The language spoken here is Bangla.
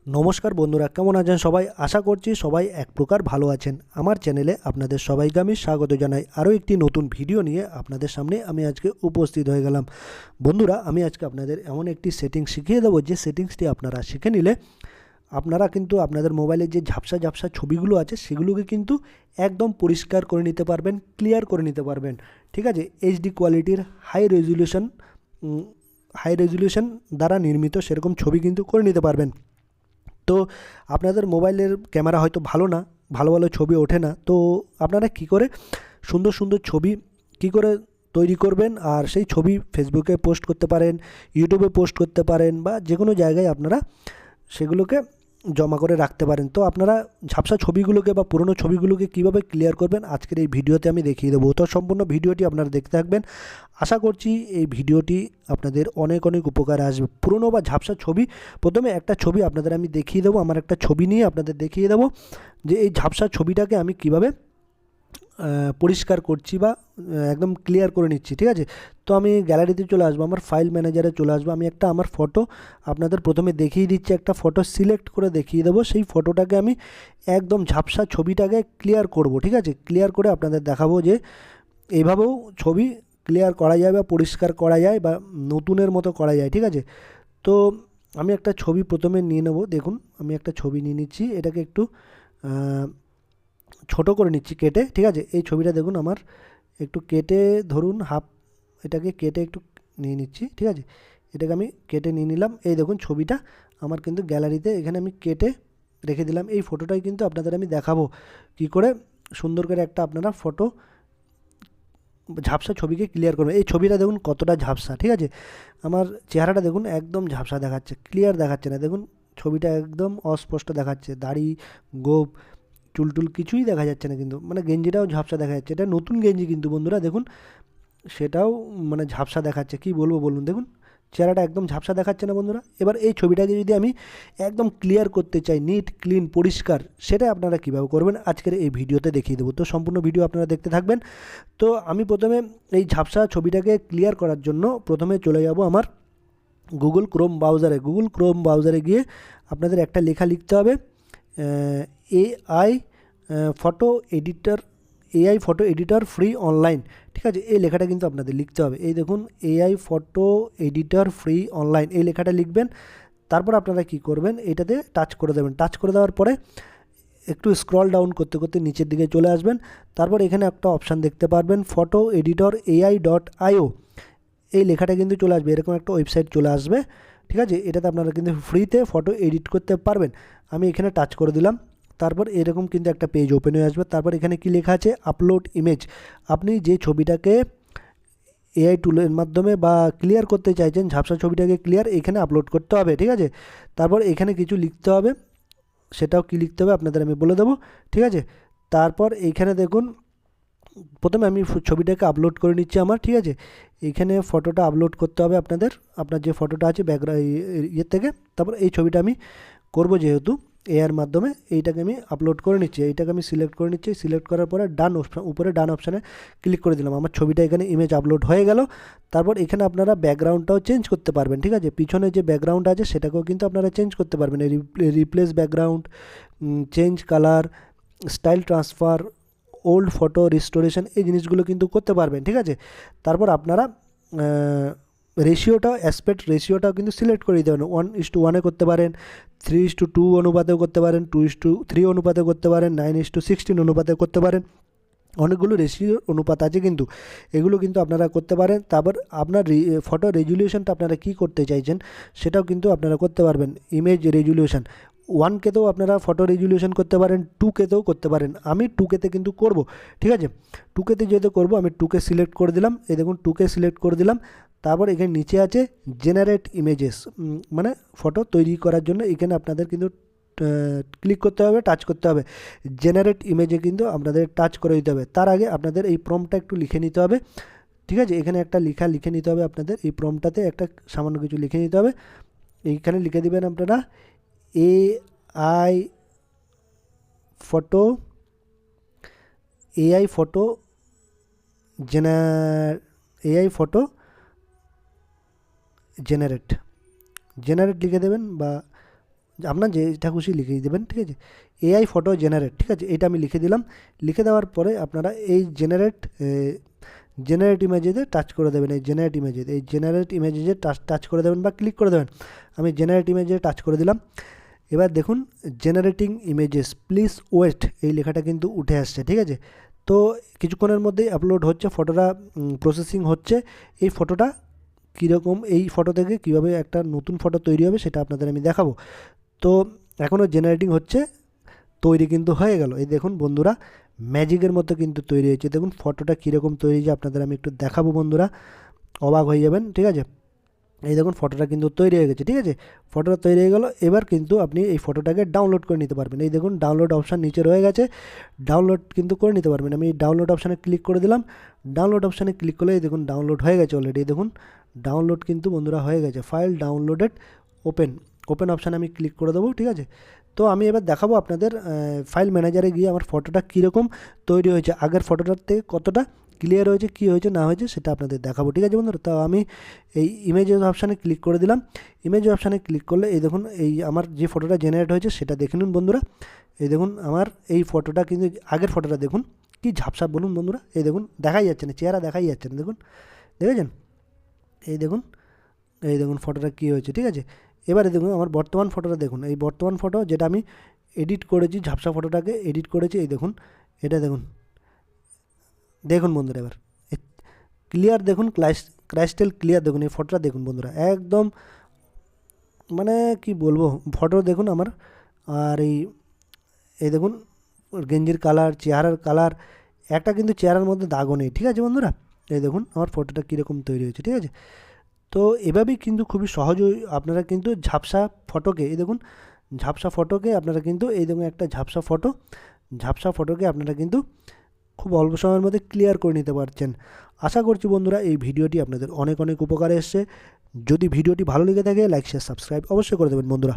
নমস্কার বন্ধুরা, কেমন আছেন সবাই? আশা করছি সবাই এক প্রকার ভালো আছেন। আমার চ্যানেলে আপনাদের সবাইকে আমি স্বাগত জানাই। আরও একটি নতুন ভিডিও নিয়ে আপনাদের সামনে আমি আজকে উপস্থিত হয়ে গেলাম। বন্ধুরা, আমি আজকে আপনাদের এমন একটি সেটিংস শিখিয়ে দেবো, যে সেটিংসটি আপনারা শিখে নিলে আপনারা কিন্তু আপনাদের মোবাইলের যে ঝাপসা ঝাপসা ছবিগুলো আছে সেগুলোকে কিন্তু একদম পরিষ্কার করে নিতে পারবেন, ক্লিয়ার করে নিতে পারবেন। ঠিক আছে, এইচডি কোয়ালিটির হাই রেজলিউশন দ্বারা নির্মিত সেরকম ছবি কিন্তু করে নিতে পারবেন। তো আপনাদের মোবাইলের ক্যামেরা হয়তো ভালো না, ভালো ভালো ছবি ওঠে না, তো আপনারা কি করে সুন্দর সুন্দর ছবি কি করে তৈরি করবেন, আর সেই ছবি ফেসবুকে পোস্ট করতে পারেন, ইউটিউবে পোস্ট করতে পারেন, বা যে কোনো জায়গায় আপনারা সেগুলোকে জমা করে রাখতে পারেন। তো আপনারা ঝাপসা ছবিগুলোকে বা পুরনো ছবিগুলোকে কীভাবে ক্লিয়ার করবেন আজকের এই ভিডিওতে আমি দেখিয়ে দেবো। তো সম্পূর্ণ ভিডিওটি আপনারা দেখতে থাকবেন। আশা করছি এই ভিডিওটি আপনাদের অনেক অনেক উপকারে আসবে। পুরনো বা ঝাপসা ছবি, প্রথমে একটা ছবি আপনাদের আমি দেখিয়ে দেবো। আমার একটা ছবি নিয়ে আপনাদের দেখিয়ে দেবো যে এই ঝাপসা ছবিটাকে আমি কীভাবে পরিষ্কার করছি বা একদম ক্লিয়ার করে নিচ্ছি। ঠিক আছে, তো আমি গ্যালারিতে চলে আসবো, আমার ফাইল ম্যানেজারে চলে আসবো। আমি একটা আমার ফটো আপনাদের প্রথমে দেখিয়ে দিচ্ছি, একটা ফটো সিলেক্ট করে দেখিয়ে দেবো। সেই ফটোটাকে আমি একদম ঝাপসা ছবিটাকে ক্লিয়ার করব। ঠিক আছে, ক্লিয়ার করে আপনাদের দেখাবো যে এইভাবেও ছবি ক্লিয়ার করা যায় বা পরিষ্কার করা যায় বা নতুনের মতো করা যায়। ঠিক আছে, তো আমি একটা ছবি প্রথমে নিয়ে নেব। দেখুন, আমি একটা ছবি নিয়ে নিচ্ছি, এটাকে একটু ছোট করে নিচ্ছি কেটে। ঠিক আছে, এই ছবিটা দেখুন আমার একটু কেটে, ধরুন হাফ, এটাকে কেটে একটু নিয়ে নিচ্ছি। ঠিক আছে, এটাকে আমি কেটে নিয়ে নিলাম। এই দেখুন ছবিটা আমার কিন্তু গ্যালারিতে এখানে আমি কেটে রেখে দিলাম। এই ফটোটাই কিন্তু আপনাদের আমি দেখাবো কি করে সুন্দর করে একটা আপনারা ফটো ঝাপসা ছবিকে ক্লিয়ার করবেন। এই ছবিটা দেখুন কতটা ঝাপসা। ঠিক আছে, আমার চেহারাটা দেখুন একদম ঝাপসা দেখাচ্ছে, ক্লিয়ার দেখাচ্ছে না। দেখুন ছবিটা একদম অস্পষ্ট দেখাচ্ছে, দাড়ি গোঁফ চুলটুল কিছুই দেখা যাচ্ছে না, কিন্তু মানে গেঞ্জিটাও ঝাপসা দেখা যাচ্ছে। এটা নতুন গেঞ্জি কিন্তু বন্ধুরা, দেখুন সেটাও মানে ঝাপসা দেখাচ্ছে। কি বলবো বলুন, দেখুন চেহারাটা একদম ঝাপসা দেখাচ্ছে না বন্ধুরা। এবার এই ছবিটাকে যদি আমি একদম ক্লিয়ার করতে চাই, নিট ক্লিন পরিষ্কার, সেটা আপনারা কীভাবে করবেন আজকের এই ভিডিওতে দেখিয়ে দেবো। তো সম্পূর্ণ ভিডিও আপনারা দেখতে থাকবেন। তো আমি প্রথমে এই ঝাপসা ছবিটাকে ক্লিয়ার করার জন্য প্রথমে চলে যাব আমার গুগল ক্রোম ব্রাউজারে গিয়ে আপনাদের একটা লেখা লিখতে হবে, AI photo editor free online. ঠিক আছে, এই লেখাটা কিন্তু আপনাদের লিখতে হবে। এই দেখুন, AI photo editor free online, এই লেখাটা লিখবেন। তারপর আপনারা কি করবেন, এটাতে টাচ করে দেবেন। টাচ করে দেওয়ার পরে একটু স্ক্রল ডাউন করতে করতে নিচের দিকে চলে আসবেন। তারপর এখানে একটা অপশান দেখতে পারবেন, ফটো এডিটর AI.io, এই লেখাটা কিন্তু চলে আসবে, এরকম একটা ওয়েবসাইট চলে আসবে। ঠিক আছে, এটাতে আপনারা কিন্তু ফ্রিতে ফটো এডিট করতে পারবেন। আমি এখানে টাচ করে দিলাম। তারপর এরকম কিন্তু একটা পেজ ওপেন হয়ে আসবে। তারপর এখানে কি লেখা আছে, আপলোড ইমেজ। আপনি যে ছবিটাকে এআই টুলের মাধ্যমে বা ক্লিয়ার করতে চাইছেন, ঝাপসা ছবিটাকে ক্লিয়ার, এখানে আপলোড করতে হবে। ঠিক আছে, তারপর এখানে কিছু লিখতে হবে, সেটাও কি লিখতে হবে আপনাদের আমি বলে দেবো। ঠিক আছে, তারপর এইখানে দেখুন, প্রথমে আমি ছবিটাকে আপলোড করে নিচ্ছি আমার। ঠিক আছে, এখানে ফটোটা আপলোড করতে হবে আপনাদের, আপনার যে ফটোটা আছে ব্যাকগ্রাউন্ড ইয়ের থেকে। তারপর এই ছবিটা আমি করব যেহেতু এআইয়ের মাধ্যমে, এইটাকে আমি আপলোড করে নিচ্ছি। এইটাকে আমি সিলেক্ট করে নিচ্ছি। সিলেক্ট করার পরে ডান অপশান, উপরে ডান অপশানে ক্লিক করে দিলাম। আমার ছবিটা এখানে ইমেজ আপলোড হয়ে গেল। তারপর এখানে আপনারা ব্যাকগ্রাউন্ডটাও চেঞ্জ করতে পারবেন। ঠিক আছে, পিছনে যে ব্যাকগ্রাউন্ড আছে সেটাকেও কিন্তু আপনারা চেঞ্জ করতে পারবেন। Replace background, change colour, style transfer, old photo restoration, এই জিনিসগুলো কিন্তু করতে পারবেন। ঠিক আছে, তারপর আপনারা অ্যাসপেক্ট রেশিওটাও কিন্তু সিলেক্ট করে দিতে পারেন। 1:1 করতে পারেন, 3:2 অনুপাতেও করতে পারেন, 2:3 অনুপাতে করতে পারেন, 9:16 অনুপাতে করতে পারেন। অনেকগুলো রেশিও অনুপাত আছে কিন্তু, এগুলো কিন্তু আপনারা করতে পারেন। তারপর আপনার ফটো রেজুলিউশনটা আপনারা কী করতে চাইছেন সেটাও কিন্তু আপনারা করতে পারবেন। ইমেজ রেজুলিউশন 1Kতেও আপনারা ফটো রেজুলিউশন করতে পারেন, 2Kতেও করতে পারেন। আমি 2Kতে কিন্তু করব। ঠিক আছে, 2Kতে যেহেতু করব আমি 2K সিলেক্ট করে দিলাম। এই দেখুন 2K সিলেক্ট করে দিলাম। তারপর এখানে নিচে আছে জেনারেট ইমেজেস, মানে ফটো তৈরি করার জন্য এখানে আপনাদের কিন্তু ক্লিক করতে হবে, টাচ করতে হবে। জেনারেট ইমেজে কিন্তু আপনাদের টাচ করে দিতে হবে। তার আগে আপনাদের এই প্রম্পটটা একটু লিখে নিতে হবে। ঠিক আছে, এখানে একটা লিখে নিতে হবে আপনাদের। এই প্রম্পটটাতে একটা সামান্য কিছু লিখে নিতে হবে। এইখানে লিখে দিবেন আপনারা AI photo AI photo AI photo generate লিখে দেবেন, বা আপনার যেটা খুশি লিখে দেবেন, ঠিক আছে। এআই ফটো জেনারেট, ঠিক আছে, এটা আমি লিখে দিলাম। লিখে দেওয়ার পরে আপনারা এই জেনারেট ইমেজেতে টাচ করে দেবেন। এই জেনারেট ইমেজে টাচ করে দেবেন বা ক্লিক করে দেবেন। আমি জেনারেট ইমেজে টাচ করে দিলাম। এবার দেখুন জেনারেটিং ইমেজেস প্লিজ ওয়েট, এই লেখাটা কিন্তু উঠে আসছে, ঠিক আছে। তো কিছুক্ষণের মধ্যেই আপলোড হচ্ছে, ফটোটা প্রসেসিং হচ্ছে। এই ফটোটা কীরকম, এই ফটো থেকে কীভাবে একটা নতুন ফটো তৈরি হবে সেটা আপনাদের আমি দেখাবো। তো এখনও জেনারেটিং হচ্ছে, তৈরি কিন্তু হয়ে গেল। এই দেখুন বন্ধুরা, ম্যাজিকের মতো কিন্তু তৈরি হয়েছে। দেখুন ফটোটা কীরকম তৈরি হয়েছে আপনাদের আমি একটু দেখাবো বন্ধুরা, অবাক হয়ে যাবেন, ঠিক আছে। এই দেখুন ফটোটা কিন্তু তৈরি হয়ে গেছে, ঠিক আছে। ফটোটা তৈরি হয়ে গেল। এবার কিন্তু আপনি এই ফটোটাকে ডাউনলোড করে নিতে পারবেন। এই দেখুন ডাউনলোড অপশান নিচে রয়ে গেছে, ডাউনলোড কিন্তু করে নিতে পারবেন। আমি ডাউনলোড অপশানে ক্লিক করে দিলাম। ডাউনলোড অপশানে ক্লিক করলে এই দেখুন ডাউনলোড হয়ে গেছে অলরেডি। এই দেখুন ডাউনলোড কিন্তু বন্ধুরা হয়ে গেছে। ফাইল ডাউনলোডেড, ওপেন অপশানে আমি ক্লিক করে দেবো, ঠিক আছে। তো আমি এবার দেখাবো আপনাদের ফাইল ম্যানেজারে গিয়ে আমার ফটোটা কীরকম তৈরি হয়েছে, আগের ফটোটার থেকে কতটা ক্লিয়ার হয়েছে, কী হয়েছে না হয়েছে সেটা আপনাদের দেখাবো, ঠিক আছে বন্ধুরা। তো আমি এই ইমেজেস অপশানে ক্লিক করে দিলাম। ইমেজ অপশানে ক্লিক করলে এই দেখুন এই আমার যে ফটোটা জেনারেট হয়েছে সেটা দেখে নিন বন্ধুরা। এই দেখুন আমার এই ফটোটা কিন্তু আগের ফটোটা দেখুন কি ঝাপসা বলুন বন্ধুরা। এই দেখুন দেখাই যাচ্ছে না, চেহারা দেখাই যাচ্ছে না, দেখুন দেখেছেন। এই দেখুন ফটোটা কী হয়েছে, ঠিক আছে। এবারে দেখুন আমার বর্তমান ফটোটা দেখুন, এই বর্তমান ফটো যেটা আমি এডিট করেছি, ঝাপসা ফটোটাকে এডিট করেছি। এই দেখুন এটা দেখুন বন্ধুরা, এবার ক্লিয়ার দেখুন, ক্রাইস্টাল ক্লিয়ার দেখুন। এই ফটোটা দেখুন বন্ধুরা, একদম মানে কি বলবো, ফটো দেখুন আমার। আর এই দেখুন গেঞ্জির কালার, চেহারার কালার, একটা কিন্তু চেহারার মধ্যে দাগও নেই, ঠিক আছে বন্ধুরা। এই দেখুন আমার ফটোটা কীরকম তৈরি হয়েছে, ঠিক আছে। তো এভাবেই কিন্তু খুবই সহজেই আপনারা কিন্তু ঝাপসা ফটোকে, এই দেখুন ঝাপসা ফটোকে আপনারা কিন্তু, এই দেখুন একটা ঝাপসা ফটোকে আপনারা কিন্তু খুব অল্প সময়ের মধ্যে ক্লিয়ার করে নিতে পারছেন। আশা করছি বন্ধুরা এই ভিডিওটি আপনাদের অনেক উপকারে এসছে। যদি ভিডিওটি ভালো লেগে থাকে লাইক শেয়ার সাবস্ক্রাইব অবশ্যই করে দেবেন বন্ধুরা।